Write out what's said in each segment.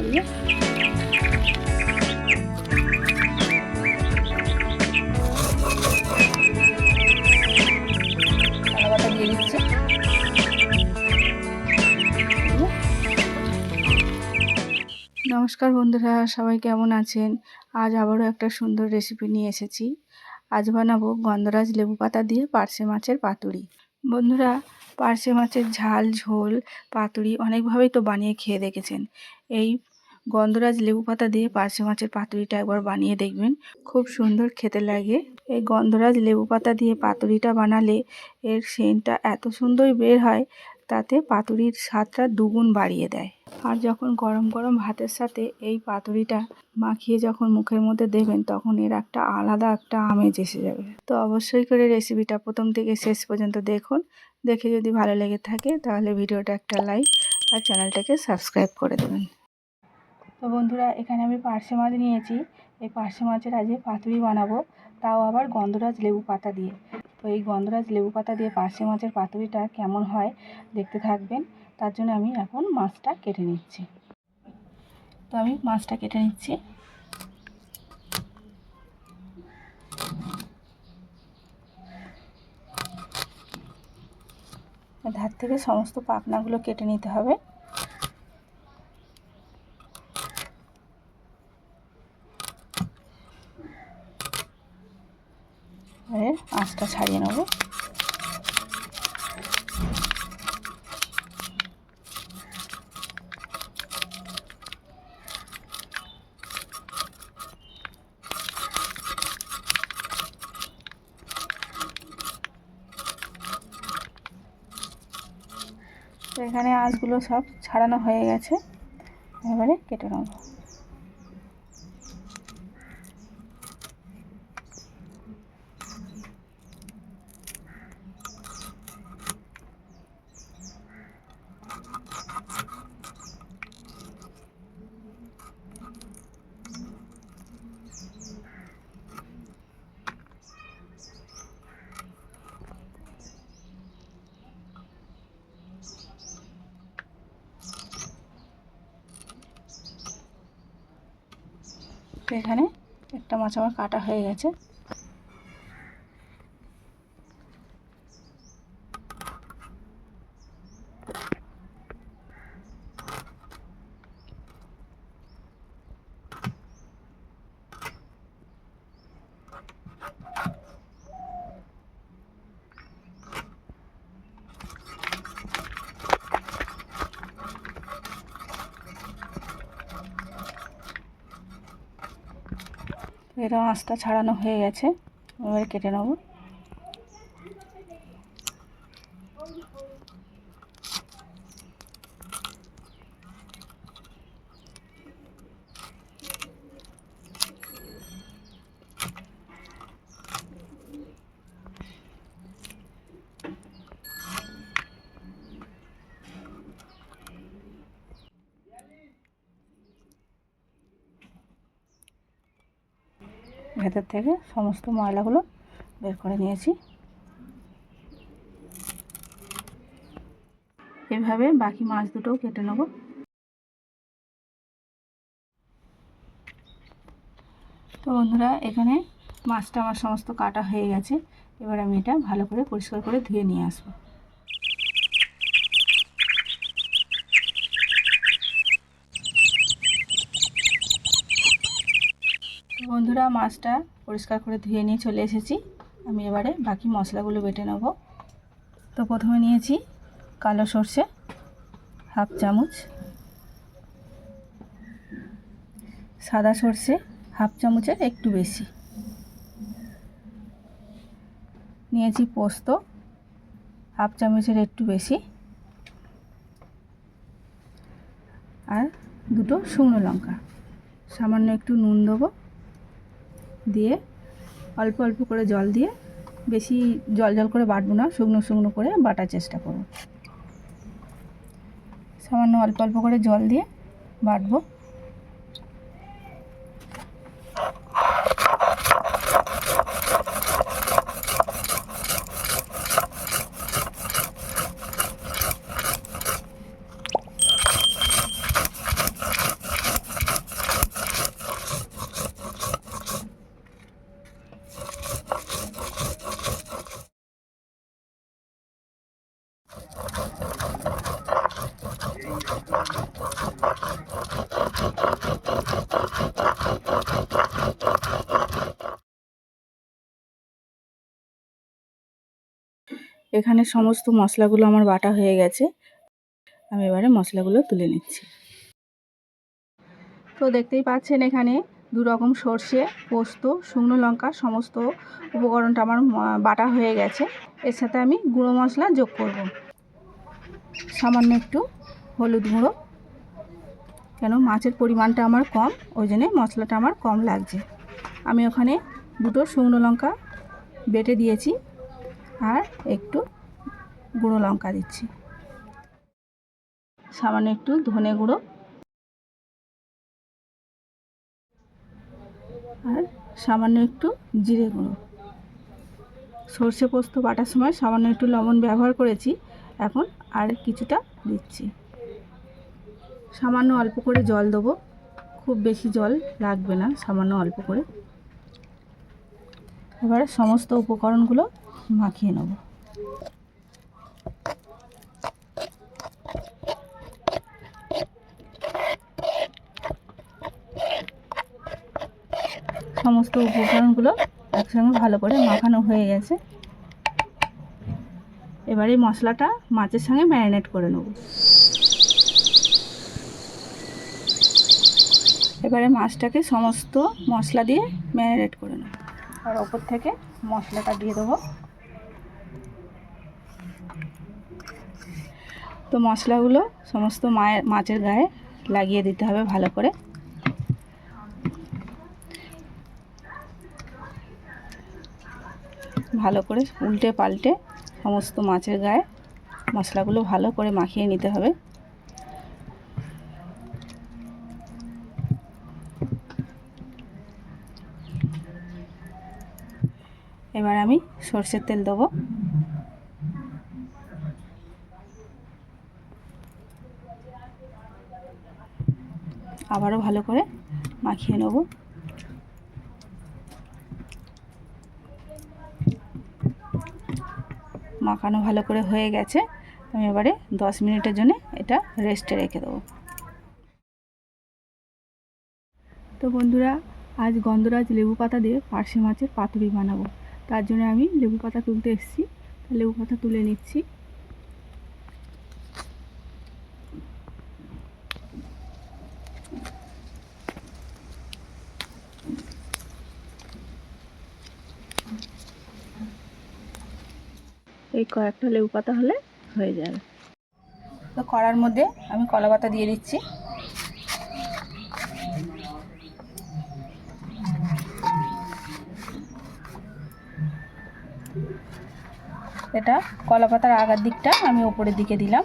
দিয়ে বাটা দিয়ে দিচ্ছি। নমস্কার বন্ধুরা, সবাই কেমন আছেন? আজ আবারও একটা সুন্দর রেসিপি নিয়ে এসেছি। আজ বানাবো গন্ধরাজ লেবু পাতা দিয়ে পার্শে মাছের পাতুরি। বন্ধুরা, পার্শে মাছের ঝাল, ঝোল, পাতুরি অনেকভাবেই তো বানিয়ে খেয়ে দেখেছেন। এই গন্ধরাজ লেবু পাতা দিয়ে পার্শে মাছের পাতুরিটা একবার বানিয়ে দেখবেন, খুব সুন্দর খেতে লাগে। এই গন্ধরাজ লেবু পাতা দিয়ে পাতুরিটা বানালে এর সেন্টটা এত সুন্দর বের হয়, তাতে পাতুরির স্বাদটা দুগুণ বাড়িয়ে দেয়। আর যখন গরম গরম ভাতের সাথে এই পাতুরিটা মাখিয়ে যখন মুখের মধ্যে দেবেন, তখন এর একটা আলাদা একটা আমেজ এসে যাবে। তো অবশ্যই করে রেসিপিটা প্রথম থেকে শেষ পর্যন্ত দেখুন। দেখে যদি ভালো লেগে থাকে তাহলে ভিডিওটা একটা লাইক আর চ্যানেলটাকে সাবস্ক্রাইব করে দেবেন। তো বন্ধুরা, এখানে আমি পার্শে মাছ নিয়েছি। এই পার্শে মাছের আজকে পাতুরি বানাবো, তাও আবার গন্ধরাজ লেবু পাতা দিয়ে। তো এই গন্ধরাজ লেবু পাতা দিয়ে পার্শে মাছের পাতুরিটা কেমন হয় দেখতে থাকবেন। তার জন্য আমি এখন মাছটা কেটে নিচ্ছি। তো আমি মাছটা কেটে নিচ্ছি। ধার থেকে সমস্ত পাখনাগুলো কেটে নিতে হবে। এর আঁচটা ছাড়িয়ে নেব। তো এখানে আঁশগুলো সব ছাড়ানো হয়ে গেছে, এবারে কেটে নেব। তো এখানে একটা মাছ আমার কাটা হয়ে গেছে। এরও আঁশটা ছাড়ানো হয়ে গেছে, এবারে কেটে নেব। ভেতর থেকে সমস্ত ময়লাগুলো বের করে নিয়েছি। এভাবে বাকি মাছ দুটোও কেটে নেব। তো বন্ধুরা, এখানে মাছটা আমার সমস্ত কাটা হয়ে গেছে। এবার আমি এটা ভালো করে পরিষ্কার করে ধুয়ে নিয়ে আসবো। বন্ধুরা, মাছটা পরিষ্কার করে ধুয়ে নিয়ে চলে এসেছি। আমি এবারে বাকি মশলাগুলো বেটে নেব। তো প্রথমে নিয়েছি কালো সর্ষে হাফ চামচ, সাদা সর্ষে হাফ চামচের একটু বেশি, নিয়েছি পোস্ত হাফ চামচের একটু বেশি, আর দুটো শুকনো লঙ্কা। সামান্য একটু নুন দেবো, দিয়ে অল্প অল্প করে জল দিয়ে, বেশি জল জল করে বাটবো না, শুকনো শুকনো করে বাটার চেষ্টা করব। সামান্য অল্প অল্প করে জল দিয়ে বাটবো। এখানে সমস্ত মশলাগুলো আমার বাটা হয়ে গেছে। আমি এবারে মশলাগুলো তুলে নিচ্ছি। তো দেখতেই পাচ্ছেন এখানে দু রকম সর্ষে, পোস্ত, শুকনো লঙ্কা সমস্ত উপকরণটা আমার বাটা হয়ে গেছে। এর সাথে আমি গুঁড়ো মশলা যোগ করব। সামান্য একটু হলুদ গুঁড়ো, কেন মাছের পরিমাণটা আমার কম, ওই জন্যে মশলাটা আমার কম লাগছে। আমি ওখানে দুটো শুকনো লঙ্কা বেটে দিয়েছি আর একটু গুঁড়ো লঙ্কা দিচ্ছি। সামান্য একটু ধনে গুঁড়ো আর সামান্য একটু জিরে গুঁড়ো। সর্ষে পোস্ত বাটার সময় সামান্য একটু লবণ ব্যবহার করেছি, এখন আর কিছুটা দিচ্ছি। সামান্য অল্প করে জল দেবো, খুব বেশি জল লাগবে না, সামান্য অল্প করে। এবারে সমস্ত উপকরণগুলো মাখিয়ে নেব। সমস্ত উপকরণগুলো একসঙ্গে ভালো করে মাখানো হয়ে গেছে। এবারে মশলাটা মাছের সঙ্গে ম্যারিনেট করে নেব। এবারে মাছটাকে সমস্ত মশলা দিয়ে ম্যারিনেট করে নেব আর ওপর থেকে মশলাটা দিয়ে দেবো। তো মশলাগুলো সমস্ত মাছের গায়ে লাগিয়ে দিতে হবে ভালো করে। ভালো করে উল্টে পাল্টে সমস্ত মাছের গায়ে মশলাগুলো ভালো করে মাখিয়ে নিতে হবে। এবার আমি সরষের তেল দেবো। আবারও ভালো করে মাখিয়ে নেব। মাখানো ভালো করে হয়ে গেছে। আমি এবারে 10 মিনিটের জন্য এটা রেস্টে রেখে দেবো। তো বন্ধুরা, আজ গন্ধরাজ লেবু পাতা দিয়ে পার্শে মাছের পাতুরি বানাবো। তার জন্য আমি লেবু পাতা তুলতে এসেছি। লেবু পাতা তুলে নিচ্ছি। এই কয়েকটা লেবু পাতা হলে হয়ে যাবে। তো কড়ার মধ্যে আমি কলা পাতা দিয়ে দিচ্ছি। এটা কলা পাতার আগার দিকটা আমি ওপরের দিকে দিলাম।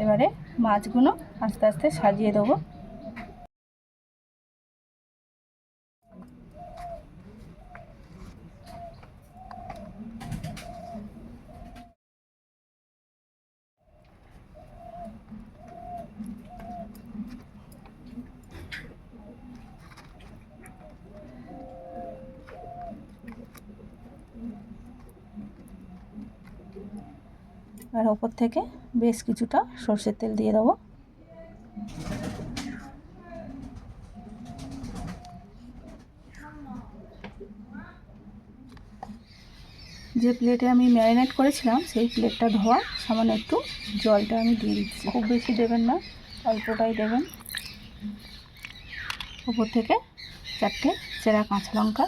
এবারে মাছগুলো আস্তে আস্তে সাজিয়ে দেবো। আর ওপর থেকে বেশ কিছুটা সর্ষের তেল দিয়ে দেবো। যে প্লেটে আমি ম্যারিনেট করেছিলাম সেই প্লেটটা ধোয়া, সামান্য একটু জলটা আমি দিয়ে দিচ্ছি। খুব বেশি দেবেন না, অল্পটাই দেবেন। ওপর থেকে 4টে চেরা কাঁচা লঙ্কা।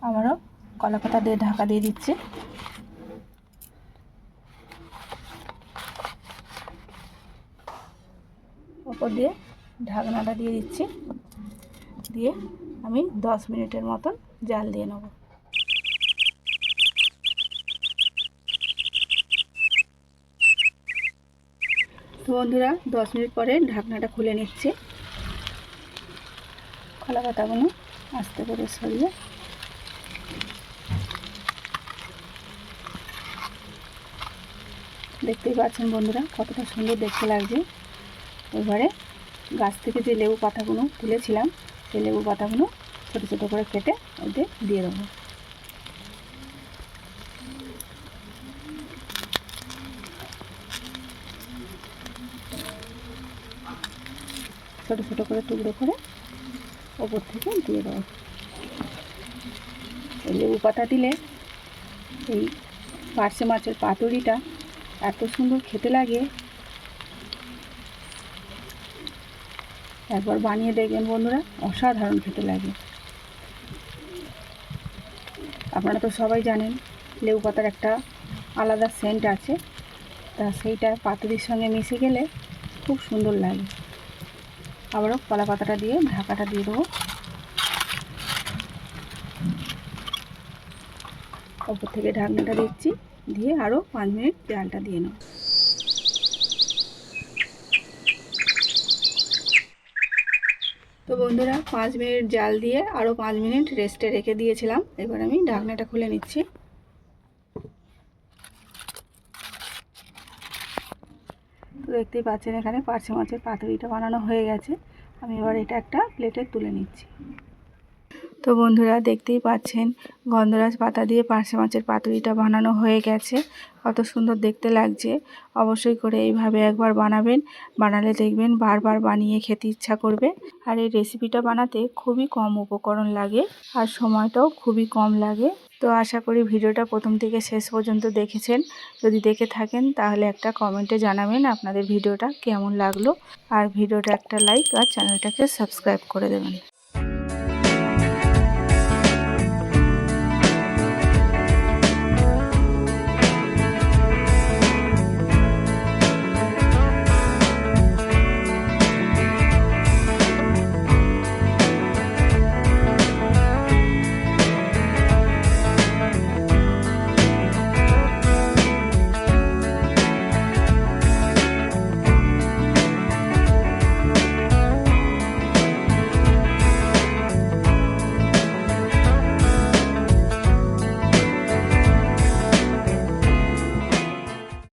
আবারও কলা পাতা দিয়ে ঢাকা দিয়ে দিচ্ছি। ওপর দিয়ে ঢাকনাটা দিয়ে দিচ্ছি। দিয়ে আমি 10 মিনিটের মতন জাল দিয়ে নেব। তো বন্ধুরা, 10 মিনিট পরে ঢাকনাটা খুলে নিচ্ছি। কলা পাতাগুলো আস্তে করে সরিয়ে দেখতেই পাচ্ছেন বন্ধুরা কতটা সুন্দর দেখতে লাগছে। এবারে গাছ থেকে যে লেবু পাতাগুলো তুলেছিলাম সেই লেবু পাতাগুলো ছোটো ছোটো করে কেটে ওতে দিয়ে দেবো। ছোটো ছোটো করে টুকরো করে ওপর থেকে দিয়ে দেবো। এই লেবু পাতা দিলে এই পার্শে মাছের পাতুরিটা এত সুন্দর খেতে লাগে। একবার বানিয়ে দেখবেন বন্ধুরা, অসাধারণ খেতে লাগে। আপনারা তো সবাই জানেন লেবু পাতার একটা আলাদা সেন্ট আছে, তা সেইটা পাতুরির সঙ্গে মিশে গেলে খুব সুন্দর লাগে। আবারও কলা পাতাটা দিয়ে ঢাকাটা দিয়ে দেবো। ওপর থেকে ঢাকনাটা দিচ্ছি, দিয়ে আরও 5 মিনিট জালটা দিয়ে নেব। তো বন্ধুরা 5 মিনিট জাল দিয়ে আরও 5 মিনিট রেস্টে রেখে দিয়েছিলাম। এবার আমি ঢাকনাটা খুলে নিচ্ছি। তো দেখতেই পাচ্ছেন এখানে পার্শে মাছের পাতুরিটা বানানো হয়ে গেছে। আমি এবার এটা একটা প্লেটে তুলে নিচ্ছি। তো বন্ধুরা দেখতেই পাচ্ছেন গন্ধরাজ পাতা দিয়ে পার্শে মাছের পাতুরিটা বানানো হয়ে গেছে। কত সুন্দর দেখতে লাগছে। অবশ্যই করে এইভাবে একবার বানাবেন, বানালে দেখবেন বারবার বানিয়ে খেতে ইচ্ছা করবে। আর এই রেসিপিটা বানাতে খুবই কম উপকরণ লাগে আর সময়টাও খুবই কম লাগে। তো আশা করি ভিডিওটা প্রথম থেকে শেষ পর্যন্ত দেখেছেন। যদি দেখে থাকেন তাহলে একটা কমেন্টে জানাবেন আপনাদের ভিডিওটা কেমন লাগলো। আর ভিডিওটা একটা লাইক আর চ্যানেলটাকে সাবস্ক্রাইব করে দেবেন।